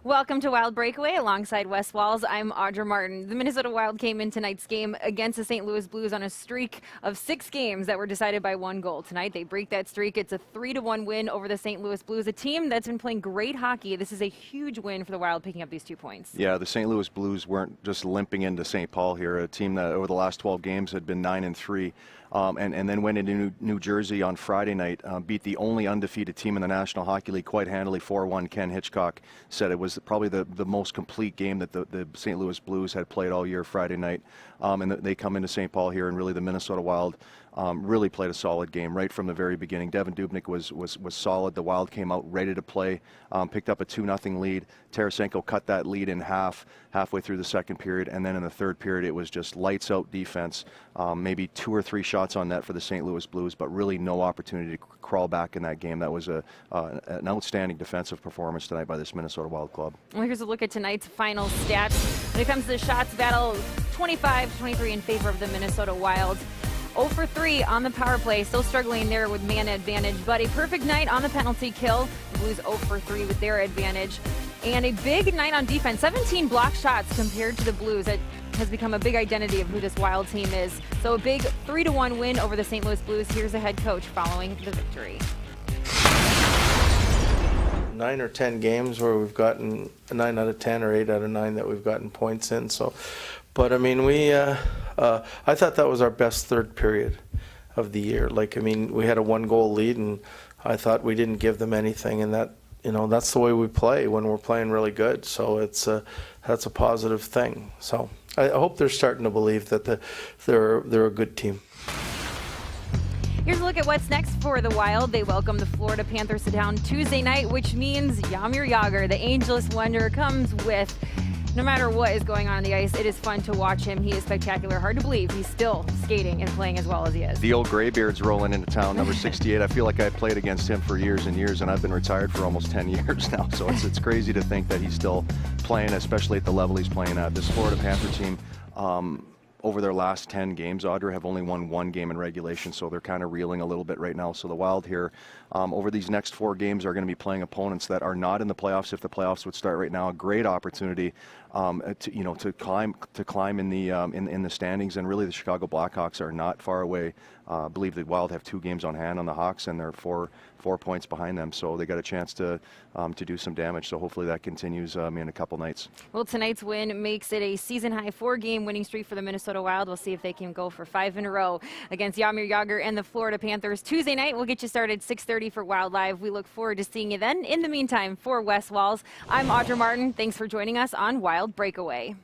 Welcome to Wild Breakaway alongside Wes Walls. I'm Audra Martin. The Minnesota Wild came in tonight's game against the St. Louis Blues on a streak of 6 games that were decided by 1 goal. Tonight they break that streak. It's a 3-1 win over the St. Louis Blues, a team that's been playing great hockey. This is a huge win for the Wild, picking up these 2 points. Yeah, the St. Louis Blues weren't just limping into St. Paul here, a team that over the last 12 games had been 9-3. And then went into New Jersey on Friday night, beat the only undefeated team in the National Hockey League quite handily, 4-1. Ken Hitchcock said it was probably the most complete game that the St. Louis Blues had played all year Friday night. And they come into St. Paul here, and really the Minnesota Wild really played a solid game right from the very beginning. Devin Dubnyk was solid. The Wild came out ready to play, picked up a 2-0 lead. Tarasenko cut that lead in half, halfway through the second period, and then in the third period it was just lights out defense. Maybe 2 or 3 shots on net for the St. Louis Blues, but really no opportunity to crawl back in that game. That was an outstanding defensive performance tonight by this Minnesota Wild club. Well, here's a look at tonight's final stats. When it comes to the shots battle, 25-23 in favor of the Minnesota Wild. 0 for 3 on the power play, still struggling there with man advantage, but a perfect night on the penalty kill. The Blues 0 for 3 with their advantage. And a big night on defense, 17 block shots compared to the Blues. It has become a big identity of who this Wild team is. So a big 3-1 win over the St. Louis Blues. Here's the head coach following the victory. 9 or 10 games where we've gotten 9 out of 10 or 8 out of 9 that we've gotten points in. So, but I mean, I thought that was our best third period of the year. Like, I mean, we had a 1-goal lead, and I thought we didn't give them anything, and that, you know, that's the way we play when we're playing really good. So it's that's a positive thing. So I hope they're starting to believe that they're a good team. Here's a look at what's next for the Wild. They welcome the Florida Panthers to town Tuesday night, which means Jaromir Jagr, the ageless wonder, comes with. No matter what is going on the ice, it is fun to watch him. He is spectacular. Hard to believe he's still skating and playing as well as he is. The old graybeard's rolling into town, number 68. I feel like I played against him for years and years, and I've been retired for almost 10 years now. So it's crazy to think that he's still playing, especially at the level he's playing at. This Florida Panther team, over their last 10 games, Audra, have only won 1 game in regulation, so they're kind of reeling a little bit right now. So the Wild here, over these next 4 games, are going to be playing opponents that are not in the playoffs. If the playoffs would start right now, a great opportunity to climb in the standings. And really, the Chicago Blackhawks are not far away. I believe the Wild have 2 games on hand on the Hawks, and they're 4 points behind them. So they got a chance to do some damage. So hopefully that continues in a couple nights. Well, tonight's win makes it a season-high 4-game winning streak for the Minnesota Wild. We'll see if they can go for 5 in a row against Jaromir Jagr and the Florida Panthers. Tuesday night, we'll get you started 6:30 for Wild Live. We look forward to seeing you then. In the meantime, for Wes Walls, I'm Audra Martin. Thanks for joining us on Wild Breakaway.